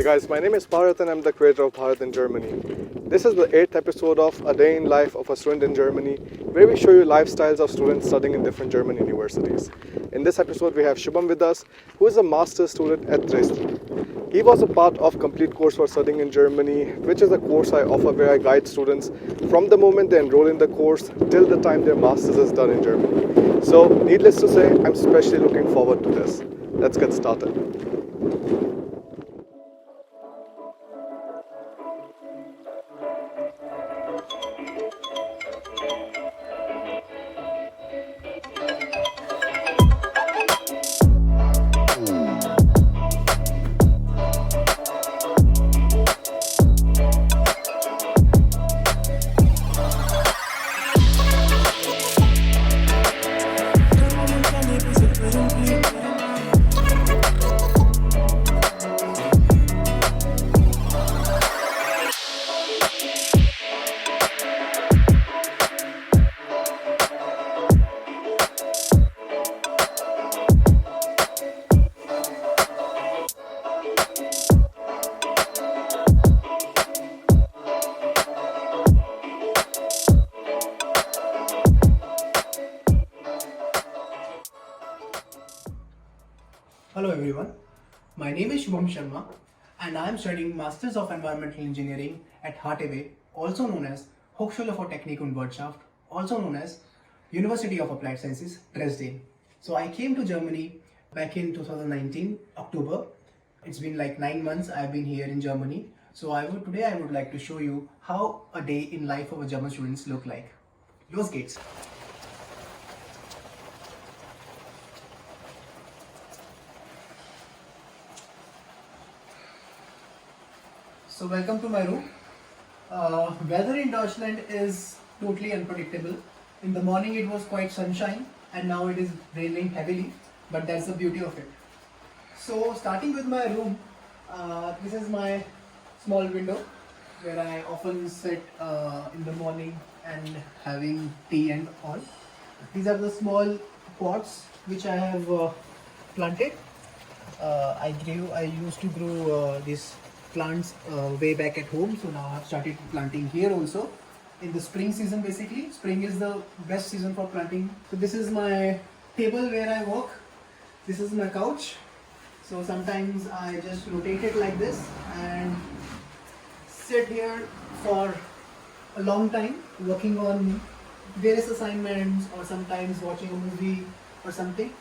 guys, my name is Bharat and I'm the creator of Bharat in Germany. This is the 8th episode of A Day in Life of a Student in Germany, where we show you lifestyles of students studying in different German universities. In this episode, we have Shubham with us, who is a master's student at Dresden. He was a part of Complete Course for Studying in Germany, which is a course I offer where I guide students from the moment they enroll in the course till the time their master's is done in Germany. So, needless to say, I'm especially looking forward to this. Let's get started. Hello everyone, my name is Shubham Sharma and I am studying Masters of Environmental Engineering at HTW, also known as Hochschule für Technik und Wirtschaft, also known as University of Applied Sciences, Dresden. So I came to Germany back in 2019, October. It's been like 9 months I've been here in Germany. So today I would like to show you how a day in life of a German students look like. Los geht's! So welcome to my room. Weather in Deutschland is totally unpredictable. In the morning it was quite sunshine and now it is raining heavily, but that's the beauty of it. So starting with my room, this is my small window where I often sit in the morning and having tea and all. These are the small pots which I have planted. I used to grow these plants way back at home, so now I've started planting here also in the spring season. Basically spring is the best season for planting. So this is my table where I work, this is my couch, so sometimes I just rotate it like this and sit here for a long time working on various assignments or sometimes watching a movie or something.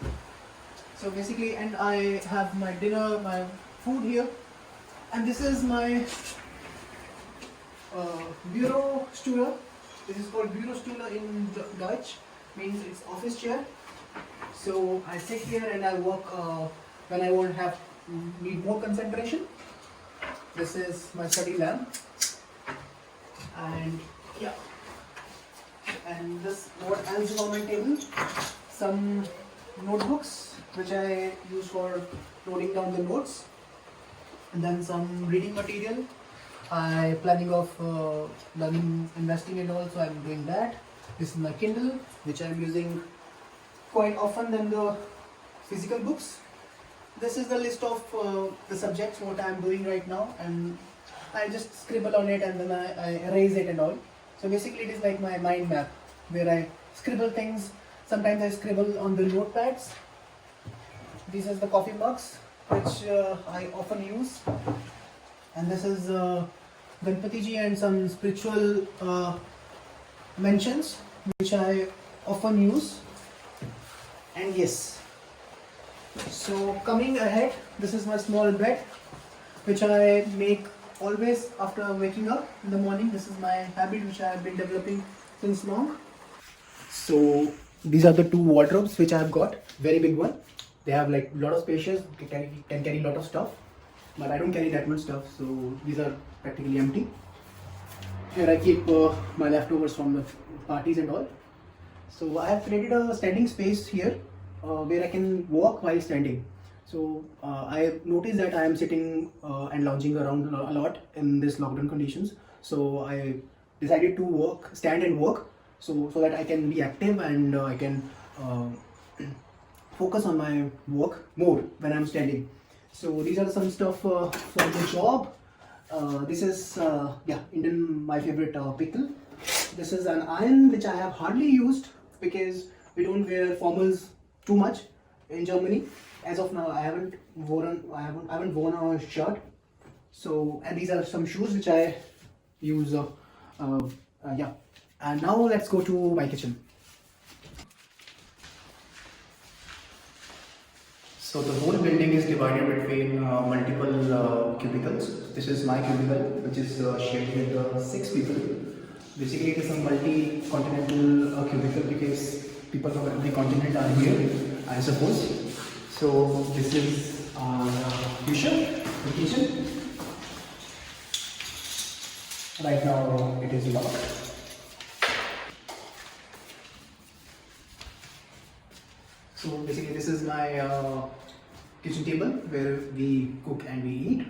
So basically, and I have my dinner, my food here. And this is my Bürostuhl. This is called Bürostuhl in Dutch, means it's office chair. So I sit here and I work when I need more concentration. This is my study lamp, and yeah. And this, what else on my table? Some notebooks which I use for noting down the notes. And then some reading material. I planning of learning investing and all, so I'm doing that. This is my Kindle, which I'm using quite often than the physical books. This is the list of the subjects what I'm doing right now, and I just scribble on it and then I erase it and all. So basically it is like my mind map where I scribble things. Sometimes I scribble on the notepads. This is the coffee mugs which I often use, and this is Ganpatiji and some spiritual mentions which I often use. And yes, so coming ahead, this is my small bed which I make always after waking up in the morning. This is my habit which I have been developing since long. So these are the two wardrobes which I have got, very big one. They have like a lot of spaces, can carry a lot of stuff, but I don't carry that much stuff, so these are practically empty. Here I keep my leftovers from the parties and all. So I have created a standing space here where I can walk while standing. So I have noticed that I am sitting and lounging around a lot in this lockdown conditions. So I decided to stand and walk, so that I can be active and I can focus on my work more when I'm standing. So these are some stuff for the job. This is Indian, my favorite pickle. This is an iron which I have hardly used because we don't wear formals too much in Germany. As of now, I haven't worn a shirt. So, and these are some shoes which I use. Yeah. And now let's go to my kitchen. So the whole building is divided between multiple cubicles. This is my cubicle, which is shared with 6 people. Basically, it is a multi-continental cubicle because people from every continent are here, I suppose. So this is our the kitchen. Right now it is locked. So basically this is my kitchen table where we cook and we eat.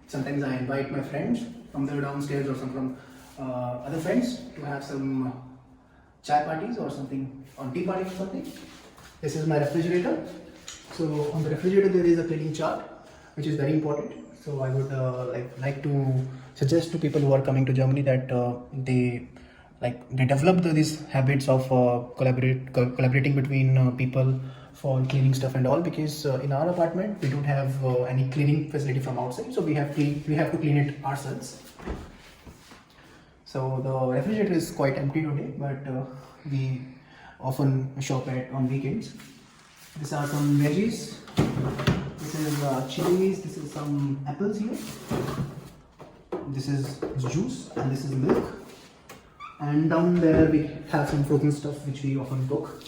Sometimes I invite my friends from the downstairs or some from other friends to have some chai parties or something, on tea party or something. This is my refrigerator. So on the refrigerator there is a cleaning chart, which is very important. So I would like to suggest to people who are coming to Germany that they develop these habits of collaborating between people for cleaning stuff and all, because in our apartment we don't have any cleaning facility from outside, so we have to clean it ourselves. So the refrigerator is quite empty today, but we often shop at on weekends. These are some veggies. This is chilies. This is some apples here. This is juice and this is milk. And down there we have some frozen stuff which we often cook.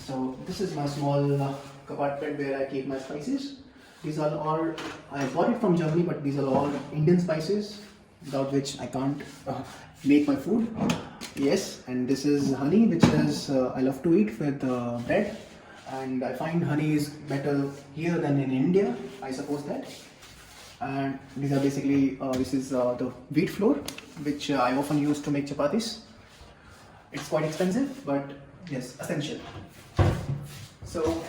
So this is my small compartment where I keep my spices. These are all, I bought it from Germany, but these are all Indian spices without which I can't make my food. Yes, and this is honey, which is I love to eat with bread, and I find honey is better here than in India, I suppose that. And these are basically, this is the wheat flour, which I often use to make chapatis. It's quite expensive, but yes, essential. So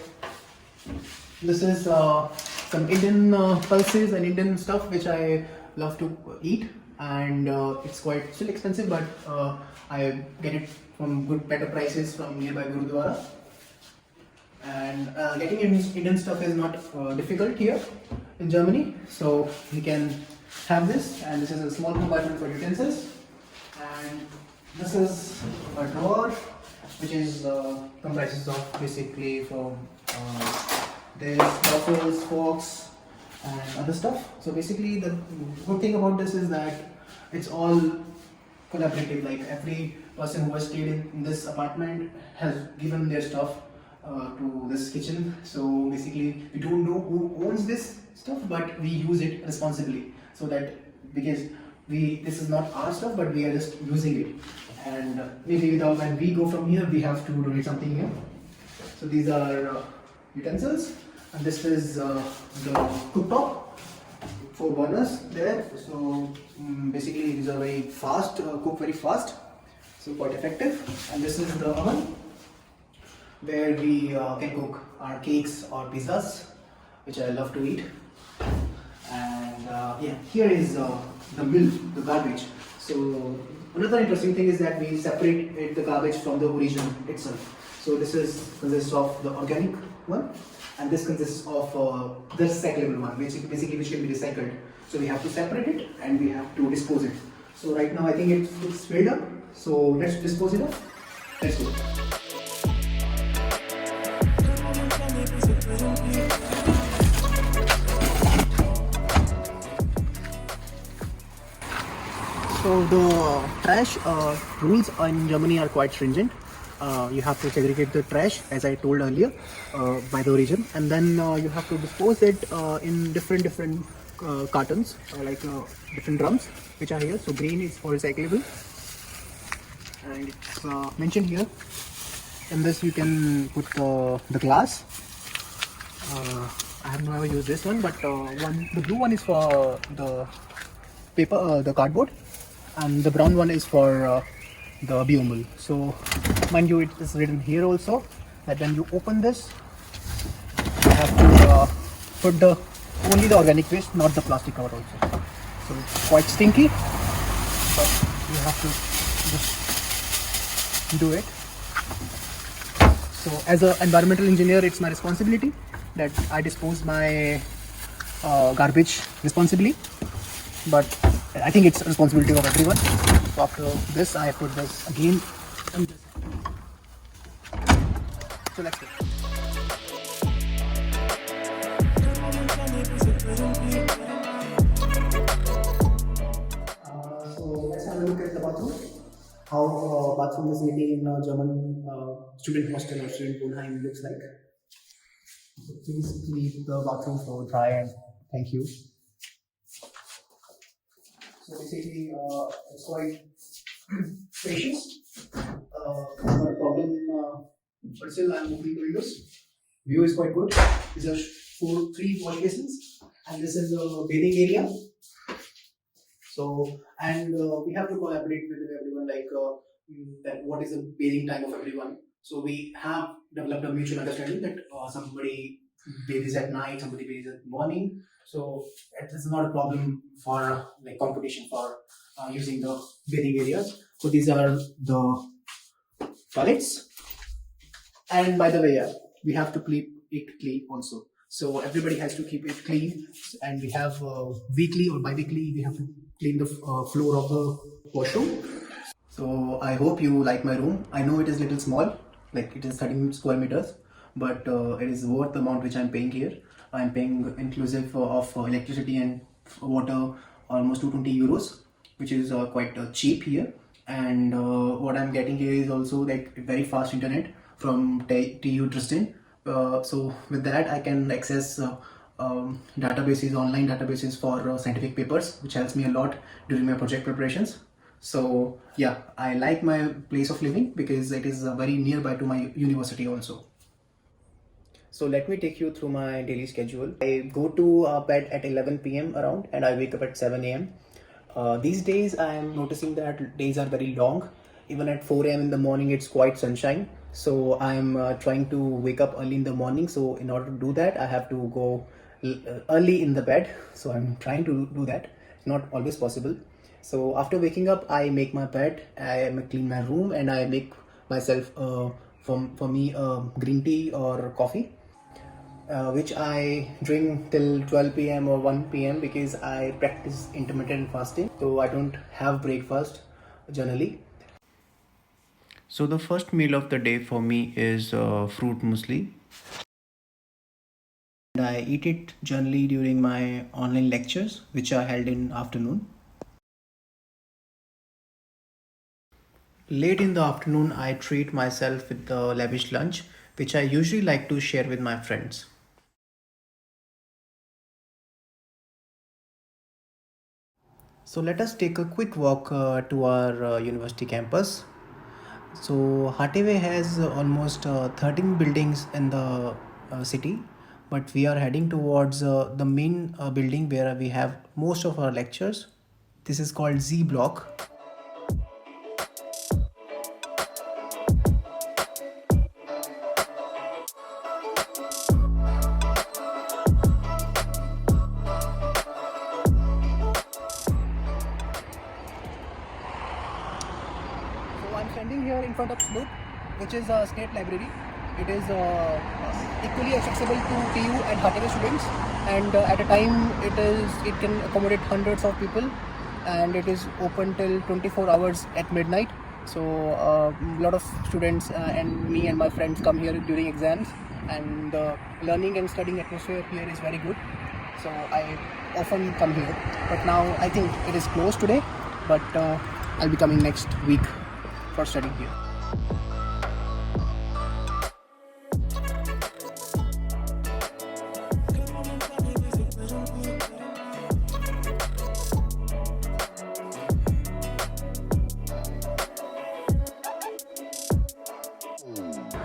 this is some Indian pulses and Indian stuff which I love to eat, and it's quite still expensive, but I get it from better prices from nearby Gurudwara. And getting Indian stuff is not difficult here in Germany, so we can have this. And this is a small compartment for utensils, and this is a drawer which is comprises of basically from there's waffles, forks and other stuff. So basically the good thing about this is that it's all collaborative. Like every person who has stayed in this apartment has given their stuff to this kitchen. So basically we don't know who owns this stuff, but we use it responsibly, so that because this is not our stuff, but we are just using it. And maybe when we go from here, we have to donate something here. So these are utensils, and this is the cooktop, 4 burners there. So basically these are very fast, cook very fast, so quite effective. And this is the oven where we can cook our cakes or pizzas, which I love to eat. And yeah, here is the milk, the garbage. So another interesting thing is that we separate the garbage from the origin itself. So this consists of the organic one, and this consists of the recyclable one, which can be recycled. So we have to separate it and we have to dispose it. So right now I think it's filled up. So let's dispose it up. Let's go. So the trash rules in Germany are quite stringent. You have to segregate the trash, as I told earlier, by the origin, and then you have to dispose it in different cartons, different drums, which are here. So green is for recyclable, and it's mentioned here. In this you can put the glass. I have never used this one, but the blue one is for the paper, the cardboard, and the brown one is for the biomul. So mind you, it is written here also that when you open this, you have to put the only the organic waste, not the plastic cover also. So it's quite stinky, but you have to just do it. So as an environmental engineer, it's my responsibility that I dispose my garbage responsibly, but I think it's a responsibility of everyone. So after this, I put this again. So let's go. So let's have a look at the bathroom. How bathroom facility in a German student hostel or student Wohnheim looks like. So please keep the bathroom floor dry and thank you. So basically, it's quite spacious. Not a problem, but still I'm moving the windows. View is quite good. These are three wash basins, and this is a bathing area. So, and we have to collaborate with everyone, like that what is the bathing time of everyone. So we have developed a mutual understanding that somebody bathes at night, somebody bathes at morning. So it is not a problem for like competition for using the bathing areas. So these are the toilets. And by the way, yeah, we have to keep it clean also. So everybody has to keep it clean, and we have weekly or bi-weekly we have to clean the floor of the washroom. So I hope you like my room. I know it is little small, like it is 13 square meters, but it is worth the amount which I'm paying here. I'm paying inclusive of electricity and water almost 220 euros, which is quite cheap here. And what I'm getting here is also like very fast internet from TU Dresden. So with that I can access databases, online databases for scientific papers, which helps me a lot during my project preparations. So yeah, I like my place of living because it is very nearby to my university also. So let me take you through my daily schedule. I go to bed at 11 p.m. around, and I wake up at 7 a.m. These days I am noticing that days are very long. Even at 4 a.m. in the morning it's quite sunshine. So I'm trying to wake up early in the morning. So in order to do that I have to go early in the bed. So I'm trying to do that. It's not always possible. So after waking up I make my bed, I clean my room, and I make myself for me green tea or coffee, which I drink till 12 p.m. or 1 p.m. because I practice intermittent fasting, so I don't have breakfast generally. So the first meal of the day for me is fruit muesli, and I eat it generally during my online lectures, which are held in afternoon. Late in the afternoon, I treat myself with the lavish lunch, which I usually like to share with my friends. So let us take a quick walk to our university campus. So Hateve has almost 13 buildings in the city, but we are heading towards the main building where we have most of our lectures. This is called Z block. So I'm standing here in front of SLOOP, which is a state library. It is equally accessible to TU and HTV students, and at a time it can accommodate hundreds of people, and it is open till 24 hours at midnight. So a lot of students and me and my friends come here during exams, and the learning and studying atmosphere here is very good. So I often come here, but now I think it is closed today, but I'll be coming next week for studying here.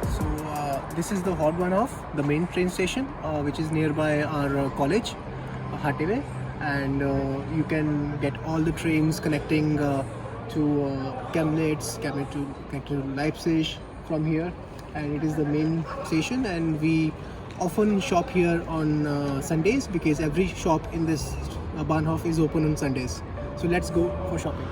So this is the hot one of the main train station, which is nearby our college, Hateve, and you can get all the trains connecting to Chemnitz to Leipzig from here, and it is the main station, and we often shop here on Sundays because every shop in this Bahnhof is open on Sundays. So let's go for shopping.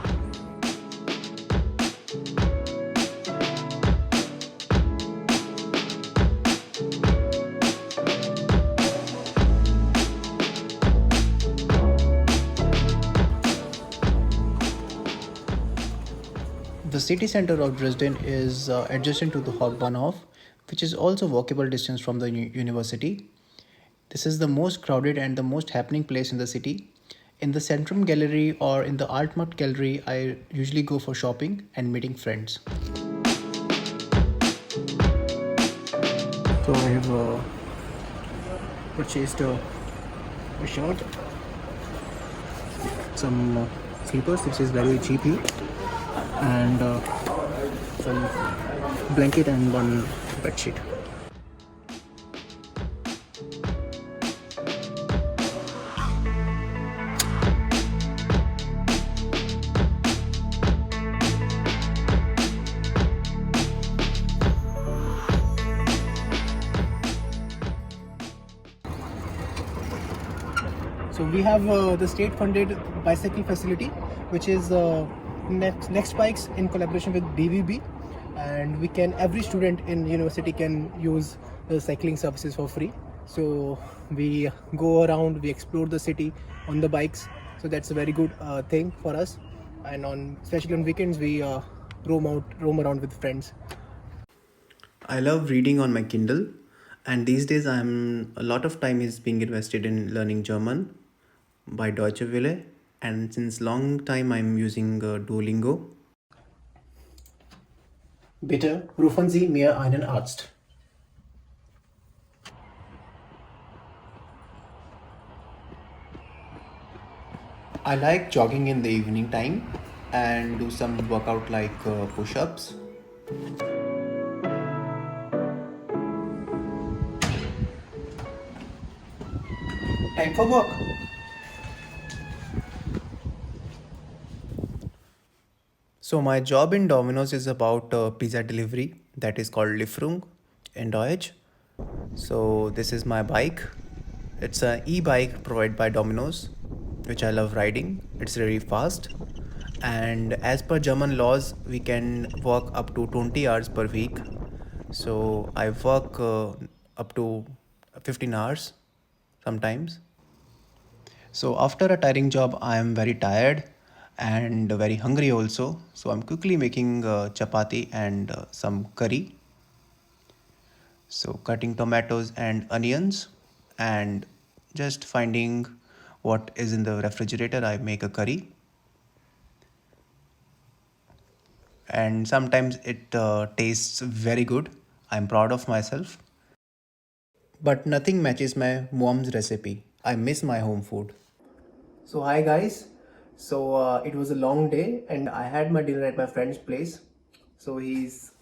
The city center of Dresden is adjacent to the Hauptbahnhof, which is also walkable distance from the university. This is the most crowded and the most happening place in the city. In the Centrum Gallery or in the Altmarkt Gallery, I usually go for shopping and meeting friends. So I have purchased a shirt, some slippers, which is very cheap here, and some blanket and one bed sheet. So we have the state-funded bicycle facility, which is next bikes in collaboration with BVB, and every student in university can use the cycling services for free. So we go around, we explore the city on the bikes. So that's a very good thing for us. And especially on weekends, we roam around with friends. I love reading on my Kindle, and these days a lot of time is being invested in learning German by Deutsche Welle, and since long time I'm using Duolingo. Bitte rufen Sie mir einen Arzt. I like jogging in the evening time and do some workout like push-ups. Time for work. So my job in Domino's is about pizza delivery, that is called Lieferung in Deutsch. So this is my bike. It's an e-bike provided by Domino's, which I love riding. It's very fast, and as per German laws, we can work up to 20 hours per week. So I work up to 15 hours sometimes. So after a tiring job, I am very tired and very hungry also. So I'm quickly making chapati and some curry. So cutting tomatoes and onions and just finding what is in the refrigerator, I make a curry. And sometimes it tastes very good. I'm proud of myself. But nothing matches my mom's recipe. I miss my home food. So hi guys. So it was a long day and I had my dinner at my friend's place. So he's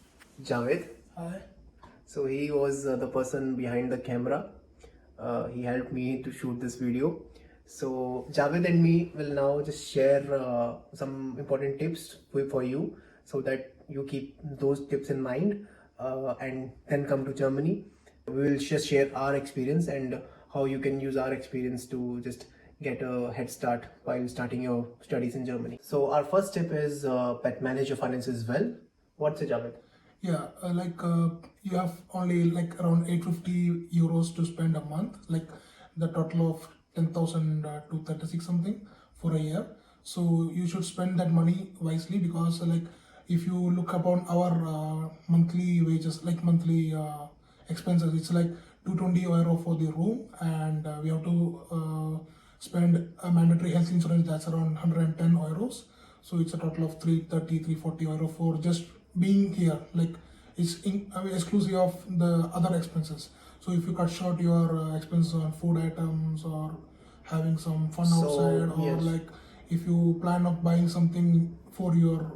Javed. Hi. So he was the person behind the camera. He helped me to shoot this video. So Javed and me will now just share some important tips for you so that you keep those tips in mind and then come to Germany. We will just share our experience and how you can use our experience to just get a head start while starting your studies in Germany. So our first tip is manage your finances well. What's it, Javed? Yeah, you have only like around 850 euros to spend a month, like the total of 10,000 to 36 something for a year. So you should spend that money wisely because if you look upon our monthly wages, like monthly expenses, it's like 220 euro for the room, and we have to spend a mandatory health insurance that's around 110 euros. So it's a total of 330, 340 euro for just being here. Like exclusive of the other expenses. So if you cut short your expenses on food items or having some fun outside, or yes. like if you plan of buying something for your,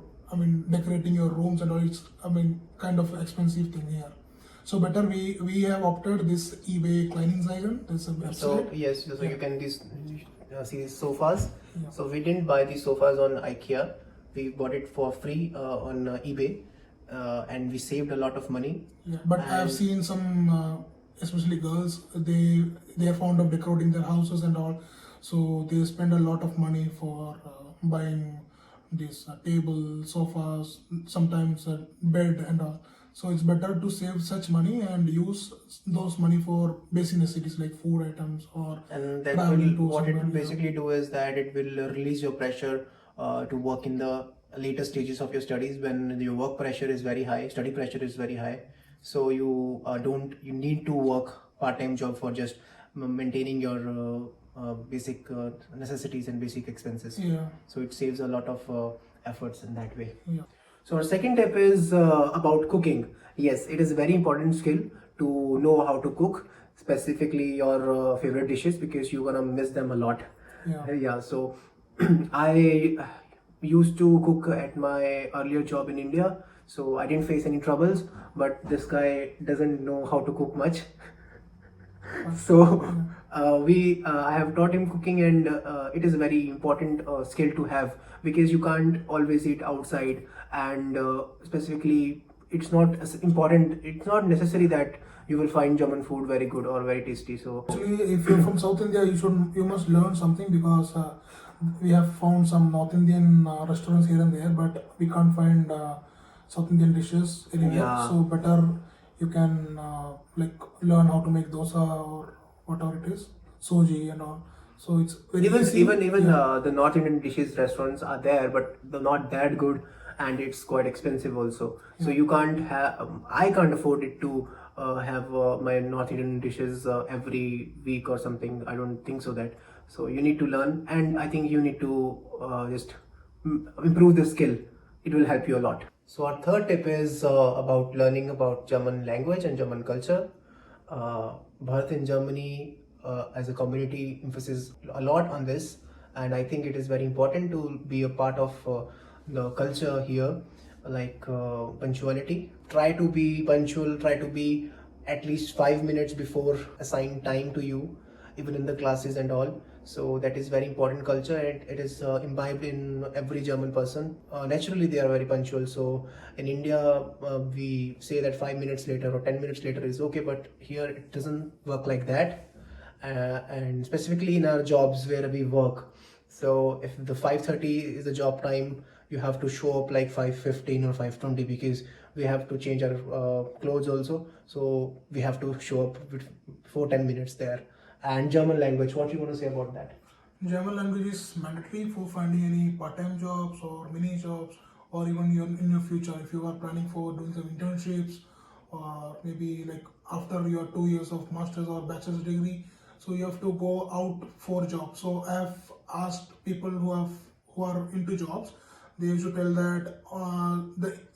decorating your rooms and all, it's kind of expensive thing here. So better we have opted this eBay Kleinanzeigen. This is a website. So yes, so Yeah. you can see these sofas. Yeah. So we didn't buy these sofas on IKEA. We bought it for free on eBay, and we saved a lot of money. Yeah, but I have And- seen some especially girls, they are fond of decorating their houses and all, so they spend a lot of money for buying these table, sofas, sometimes a bed and all. So it's better to save such money and use those money for basic necessities like food items or And that traveling to what it somewhere. will basically do is that it will release your pressure to work in the later stages of your studies when your work pressure is very high, study pressure is very high. So you need to work part-time job for just maintaining your basic necessities and basic expenses. Yeah. So it saves a lot of efforts in that way. Yeah. So our second tip is about cooking. Yes, it is a very important skill to know how to cook, specifically your favorite dishes, because you're gonna miss them a lot. Yeah. Yeah. So I used to cook at my earlier job in India, so I didn't face any troubles. But this guy doesn't know how to cook much. So I have taught him cooking, and it is a very important skill to have, because you can't always eat outside, and specifically it's not as important, it's not necessary that you will find German food very good or very tasty. So Actually, if you're from South India, you must learn something, because we have found some North Indian restaurants here and there, but we can't find South Indian dishes anywhere. Yeah. So better you can like learn how to make dosa or whatever it is, soji and all. So it's very even easy. even Yeah. the North Indian dishes restaurants are there, but they're not that good, and it's quite expensive also. So you can't have I can't afford it to have my North Indian dishes every week or something. I don't think so that. So you need to learn, and I think you need to just improve the skill. It will help you a lot. So our third tip is about learning about German language and German culture. Bharat in Germany as a community emphasizes a lot on this, and I think it is very important to be a part of the culture here, like punctuality. Try to be punctual, try to be at least 5 minutes before assigned time to you, even in the classes and all. So that is very important culture, and it is imbibed in every German person. Naturally, they are very punctual. So in India, we say that 5 minutes later or 10 minutes later is okay, but here it doesn't work like that. And specifically in our jobs where we work. So if the 5:30 is the job time, you have to show up like 5:15 or 5:20, because we have to change our clothes also. So we have to show up before 10 minutes there. And German language, what you want to say about that? German language is mandatory for finding any part-time jobs or mini jobs, or even in your future if you are planning for doing some internships, or maybe like after your 2 years of master's or bachelor's degree, so you have to go out for jobs. So I have asked people who are into jobs, they used to tell that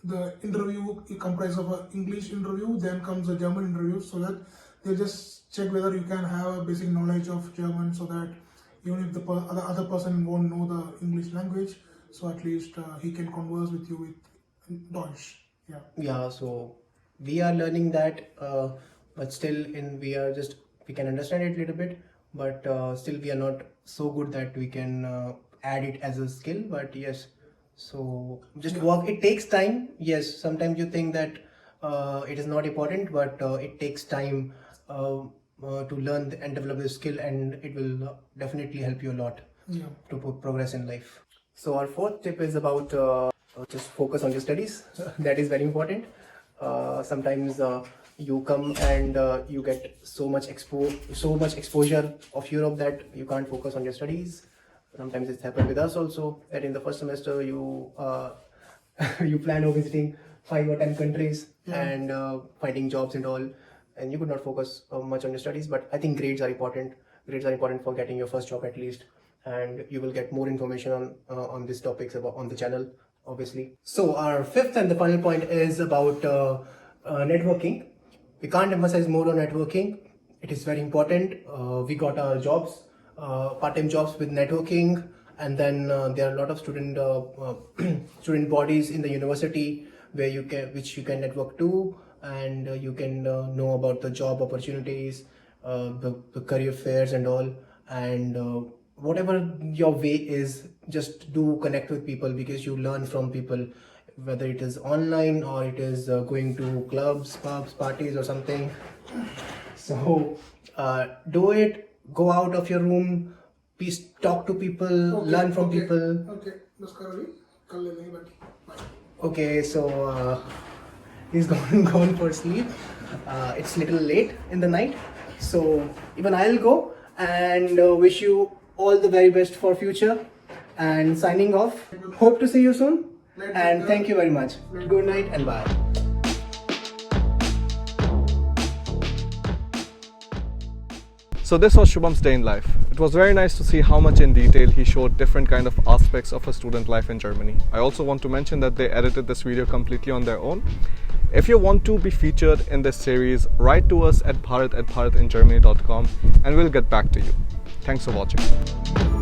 the interview comprises of an English interview, then comes a German interview, so that they just check whether you can have a basic knowledge of German, so that even if the other person won't know the English language, so at least he can converse with you with Deutsch. Yeah. Yeah, so we are learning that, but still we can understand it a little bit, but still we are not so good that we can add it as a skill. But yes, so just work. It takes time. Yes, sometimes you think that it is not important, but it takes time to learn and develop this skill, and it will definitely help you a lot Yeah. to progress in life. So our fourth tip is about just focus on your studies. That is very important. Sometimes you come and you get so much exposure of Europe that you can't focus on your studies. Sometimes it's happened with us also, that in the first semester you you plan on visiting 5 or 10 countries and finding jobs and all, and you could not focus much on your studies. But I think grades are important. Grades are important for getting your first job at least, and you will get more information on these topics on the channel, obviously. So our fifth and the final point is about networking. We can't emphasize more on networking. It is very important. We got our jobs, part-time jobs with networking, and then there are a lot of student bodies in the university where which you can network to, and you can know about the job opportunities, the career fairs and all, and whatever your way is, just do connect with people, because you learn from people, whether it is online or it is going to clubs, pubs, parties or something. So do it. Go out of your room. Please talk to people. Learn from people. Okay. Namaskar. Kal lenge baaki. Bye. Okay, so he's gone for sleep. It's little late in the night, so even I'll go and wish you all the very best for future. And signing off. Hope to see you soon. And thank you very much. Good night and bye. So this was Shubham's day in life. It was very nice to see how much in detail he showed different kind of aspects of a student life in Germany. I also want to mention that they edited this video completely on their own. If you want to be featured in this series, write to us at bharat@bharatingermany.com and we'll get back to you. Thanks for watching.